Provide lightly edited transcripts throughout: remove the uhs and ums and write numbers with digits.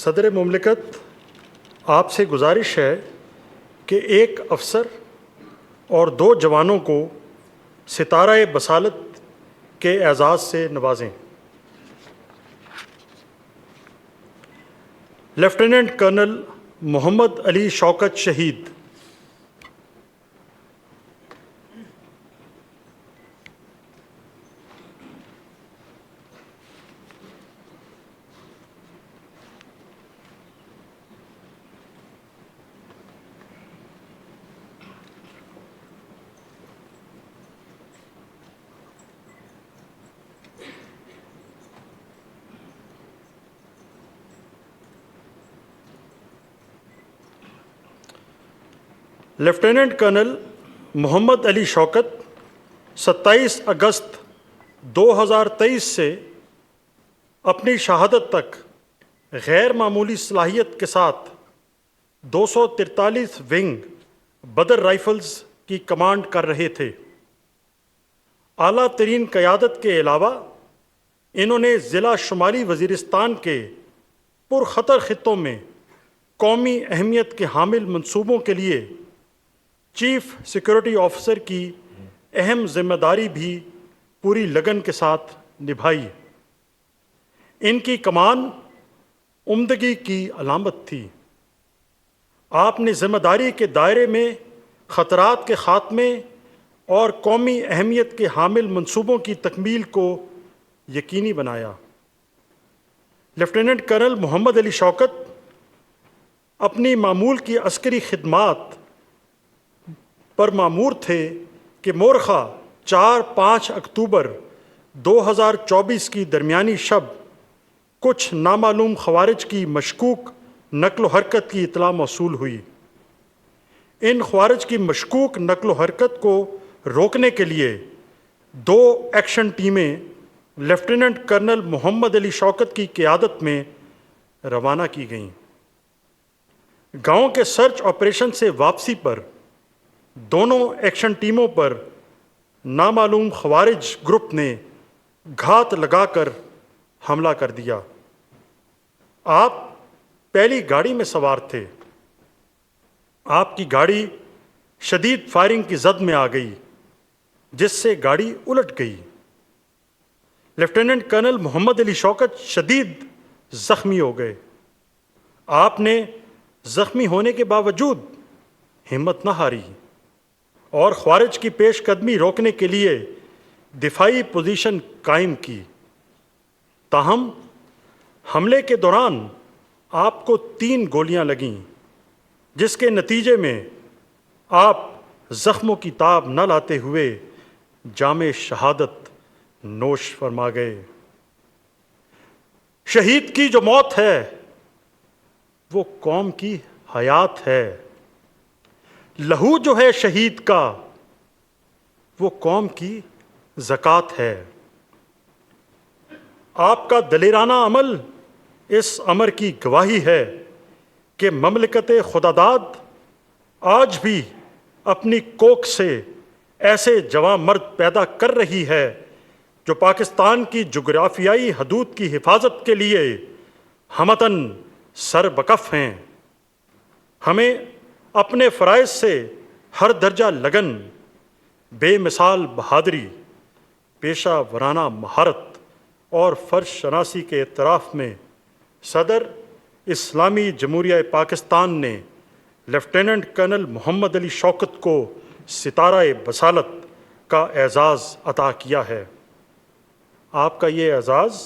صدر مملکت آپ سے گزارش ہے کہ ایک افسر اور 2 جوانوں کو ستارہ بصالت کے اعزاز سے نوازیں۔ لیفٹیننٹ کرنل محمد علی شوکت شہید۔ لیفٹیننٹ کرنل محمد علی شوکت 27 اگست 2023 سے اپنی شہادت تک غیر معمولی صلاحیت کے ساتھ 243 ونگ بدر رائفلز کی کمانڈ کر رہے تھے۔ اعلیٰ ترین قیادت کے علاوہ انہوں نے ضلع شمالی وزیرستان کے پرخطر خطوں میں قومی اہمیت کے حامل منصوبوں کے لیے چیف سیکورٹی آفیسر کی اہم ذمہ داری بھی پوری لگن کے ساتھ نبھائی۔ ان کی کمان عمدگی کی علامت تھی۔ آپ نے ذمہ داری کے دائرے میں خطرات کے خاتمے اور قومی اہمیت کے حامل منصوبوں کی تکمیل کو یقینی بنایا۔ لیفٹیننٹ کرنل محمد علی شوکت اپنی معمول کی عسکری خدمات پر مامور تھے کہ مورخہ 4-5 اکتوبر 2024 کی درمیانی شب کچھ نامعلوم خوارج کی مشکوک نقل و حرکت کی اطلاع موصول ہوئی۔ ان خوارج کی مشکوک نقل و حرکت کو روکنے کے لیے 2 ایکشن ٹیمیں لیفٹیننٹ کرنل محمد علی شوکت کی قیادت میں روانہ کی گئیں۔ گاؤں کے سرچ آپریشن سے واپسی پر دونوں ایکشن ٹیموں پر نامعلوم خوارج گروپ نے گھات لگا کر حملہ کر دیا۔ آپ پہلی گاڑی میں سوار تھے۔ آپ کی گاڑی شدید فائرنگ کی زد میں آ گئی جس سے گاڑی الٹ گئی۔ لیفٹیننٹ کرنل محمد علی شوکت شدید زخمی ہو گئے۔ آپ نے زخمی ہونے کے باوجود ہمت نہ ہاری اور خوارج کی پیش قدمی روکنے کے لیے دفاعی پوزیشن قائم کی۔ تاہم حملے کے دوران آپ کو 3 گولیاں لگیں جس کے نتیجے میں آپ زخموں کی تاب نہ لاتے ہوئے جام شہادت نوش فرما گئے۔ شہید کی جو موت ہے وہ قوم کی حیات ہے۔ لہو جو ہے شہید کا وہ قوم کی زکوٰۃ ہے۔ آپ کا دلیرانہ عمل اس امر کی گواہی ہے کہ مملکت خداداد آج بھی اپنی کوکھ سے ایسے جواں مرد پیدا کر رہی ہے جو پاکستان کی جغرافیائی حدود کی حفاظت کے لیے ہمتاً سر بکف ہیں۔ ہمیں اپنے فرائض سے ہر درجہ لگن، بے مثال بہادری، پیشہ ورانہ مہارت اور فرض شناسی کے اعتراف میں صدر اسلامی جمہوریہ پاکستان نے لیفٹیننٹ کرنل محمد علی شوکت کو ستارہ بصالت کا اعزاز عطا کیا ہے۔ آپ کا یہ اعزاز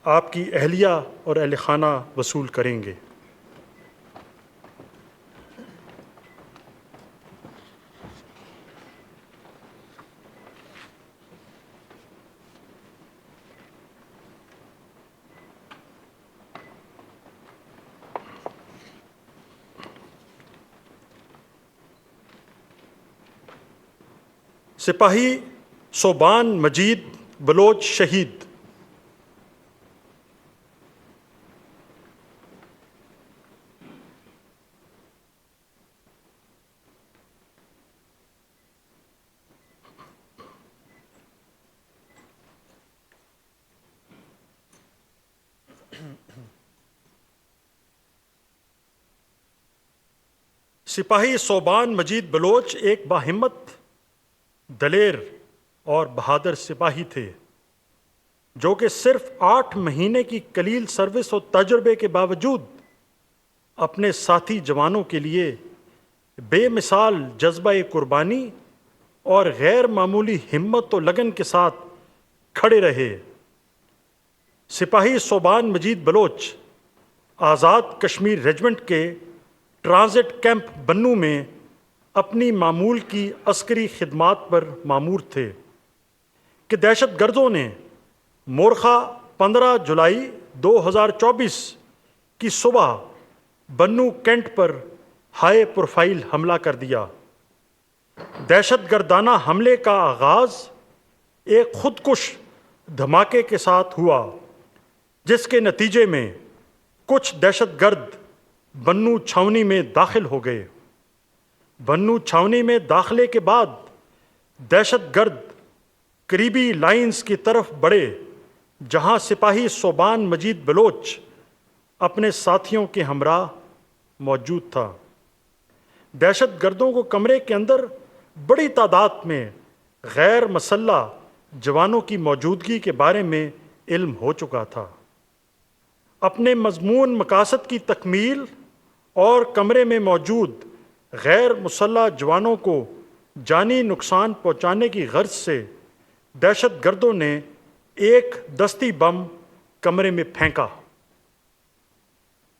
آپ کی اہلیہ اور اہل خانہ وصول کریں گے۔ سپاہی صوبان مجید بلوچ شہید۔ سپاہی صوبان مجید بلوچ ایک باہمت، دلیر اور بہادر سپاہی تھے جو کہ صرف 8 مہینے کی قلیل سروس و تجربے کے باوجود اپنے ساتھی جوانوں کے لیے بے مثال جذبہ قربانی اور غیر معمولی ہمت و لگن کے ساتھ کھڑے رہے۔ سپاہی صوبان مجید بلوچ آزاد کشمیر ریجمنٹ کے ٹرانزٹ کیمپ بنوں میں اپنی معمول کی عسکری خدمات پر مامور تھے کہ دہشت گردوں نے مورخہ 15 جولائی 2024 کی صبح بنو کینٹ پر ہائی پروفائل حملہ کر دیا۔ دہشت گردانہ حملے کا آغاز ایک خودکش دھماکے کے ساتھ ہوا جس کے نتیجے میں کچھ دہشت گرد بنو چھاونی میں داخل ہو گئے۔ بنو چھاونی میں داخلے کے بعد دہشت گرد قریبی لائنز کی طرف بڑھے جہاں سپاہی صوبان مجید بلوچ اپنے ساتھیوں کے ہمراہ موجود تھا۔ دہشت گردوں کو کمرے کے اندر بڑی تعداد میں غیر مسلح جوانوں کی موجودگی کے بارے میں علم ہو چکا تھا۔ اپنے مضمون مقاصد کی تکمیل اور کمرے میں موجود غیر مسلح جوانوں کو جانی نقصان پہنچانے کی غرض سے دہشت گردوں نے ایک دستی بم کمرے میں پھینکا۔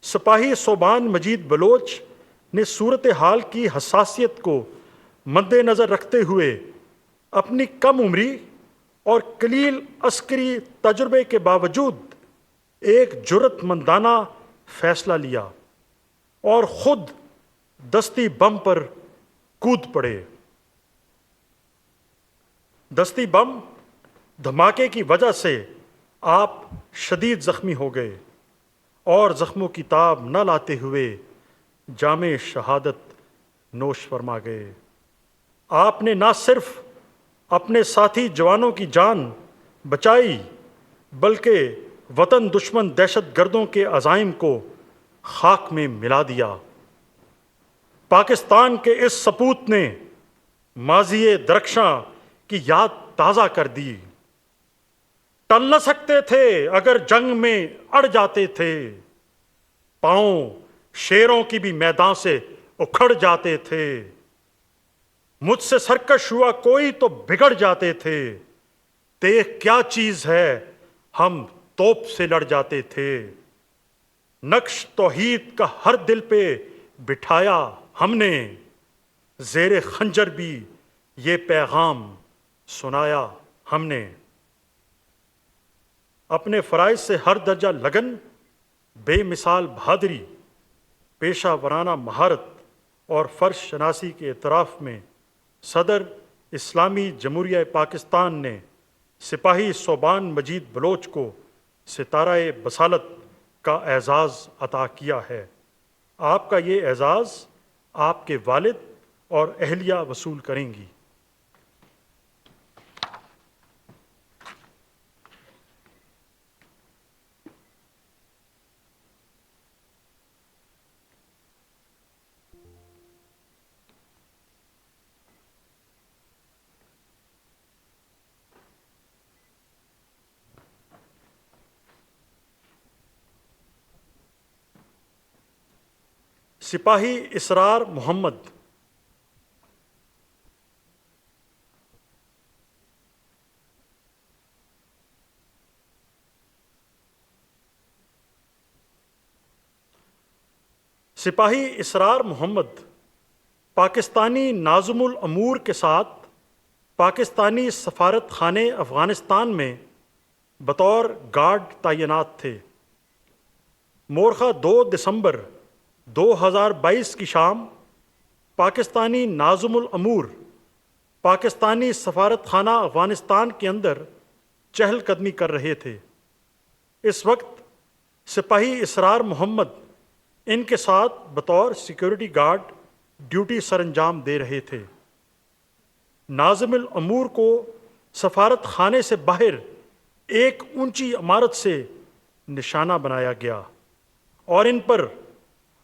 سپاہی صوبان مجید بلوچ نے صورتحال کی حساسیت کو مد نظر رکھتے ہوئے اپنی کم عمری اور قلیل عسکری تجربے کے باوجود ایک جرأت مندانہ فیصلہ لیا اور خود دستی بم پر کود پڑے۔ دستی بم دھماکے کی وجہ سے آپ شدید زخمی ہو گئے اور زخموں کی تاب نہ لاتے ہوئے جام شہادت نوش فرما گئے۔ آپ نے نہ صرف اپنے ساتھی جوانوں کی جان بچائی بلکہ وطن دشمن دہشت گردوں کے عزائم کو خاک میں ملا دیا۔ پاکستان کے اس سپوت نے ماضی درخشاں کی یاد تازہ کر دی۔ ٹل نہ سکتے تھے اگر جنگ میں اڑ جاتے تھے، پاؤں شیروں کی بھی میدان سے اکھڑ جاتے تھے، مجھ سے سرکش ہوا کوئی تو بگڑ جاتے تھے، دیکھ کیا چیز ہے ہم توپ سے لڑ جاتے تھے، نقش توحید کا ہر دل پہ بٹھایا ہم نے، زیر خنجر بھی یہ پیغام سنایا ہم نے۔ اپنے فرائض سے ہر درجہ لگن، بے مثال بہادری، پیشہ ورانہ مہارت اور فرض شناسی کے اعتراف میں صدر اسلامی جمہوریہ پاکستان نے سپاہی صوبان مجید بلوچ کو ستارہ بصالت کا اعزاز عطا کیا ہے۔ آپ کا یہ اعزاز آپ کے والد اور اہلیہ وصول کریں گی۔ سپاہی اسرار محمد۔ سپاہی اسرار محمد پاکستانی ناظم الامور کے ساتھ پاکستانی سفارت خانے افغانستان میں بطور گارڈ تعینات تھے۔ مورخہ 2 دسمبر 2022 کی شام پاکستانی ناظم الامور پاکستانی سفارت خانہ افغانستان کے اندر چہل قدمی کر رہے تھے۔ اس وقت سپاہی اسرار محمد ان کے ساتھ بطور سیکیورٹی گارڈ ڈیوٹی سر انجام دے رہے تھے۔ ناظم الامور کو سفارت خانے سے باہر ایک اونچی عمارت سے نشانہ بنایا گیا اور ان پر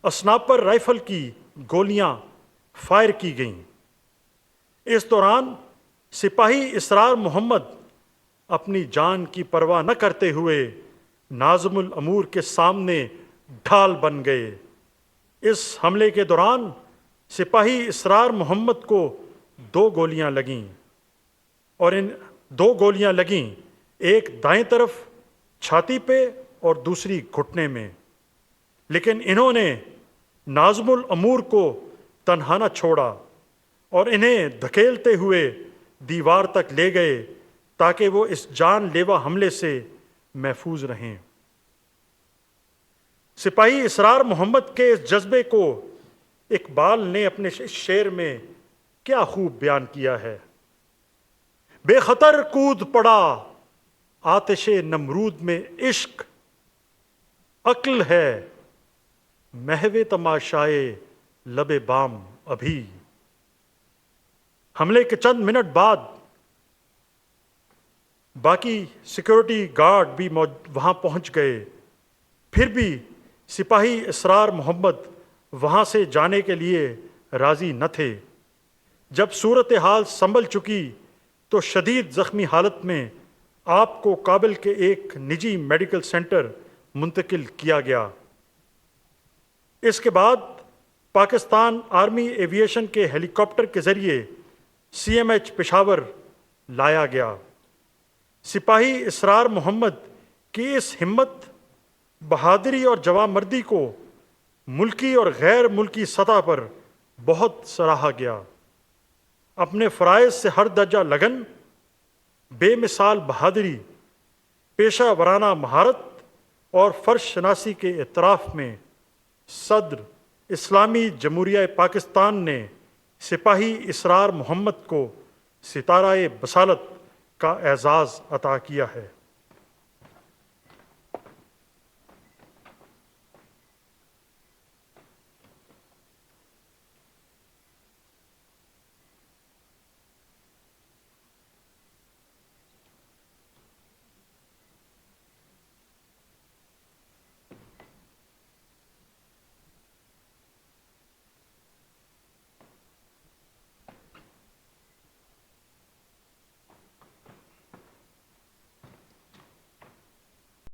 اسنائپر رائفل کی گولیاں فائر کی گئیں۔ اس دوران سپاہی اسرار محمد اپنی جان کی پرواہ نہ کرتے ہوئے ناظم الامور کے سامنے ڈھال بن گئے۔ اس حملے کے دوران سپاہی اسرار محمد کو 2 گولیاں لگیں اور ان 2 گولیاں لگیں، ایک دائیں طرف چھاتی پہ اور دوسری گھٹنے میں، لیکن انہوں نے ناظم الامور کو تنہا نہ چھوڑا اور انہیں دھکیلتے ہوئے دیوار تک لے گئے تاکہ وہ اس جان لیوا حملے سے محفوظ رہیں۔ سپاہی اسرار محمد کے اس جذبے کو اقبال نے اپنے شعر میں کیا خوب بیان کیا ہے۔ بے خطر کود پڑا آتش نمرود میں عشق، عقل ہے محو تماشائے لب بام ابھی۔ حملے کے چند منٹ بعد باقی سیکورٹی گارڈ بھی وہاں پہنچ گئے، پھر بھی سپاہی اسرار محمد وہاں سے جانے کے لیے راضی نہ تھے۔ جب صورتحال سنبھل چکی تو شدید زخمی حالت میں آپ کو کابل کے ایک نجی میڈیکل سینٹر منتقل کیا گیا۔ اس کے بعد پاکستان آرمی ایویشن کے ہیلی کاپٹر کے ذریعے CMH پشاور لایا گیا۔ سپاہی اسرار محمد کی اس ہمت، بہادری اور جوانمردی کو ملکی اور غیر ملکی سطح پر بہت سراہا گیا۔ اپنے فرائض سے ہر درجہ لگن، بے مثال بہادری، پیشہ ورانہ مہارت اور فرض شناسی کے اعتراف میں صدر اسلامی جمہوریہ پاکستان نے سپاہی اسرار محمد کو ستارہ بصالت کا اعزاز عطا کیا ہے۔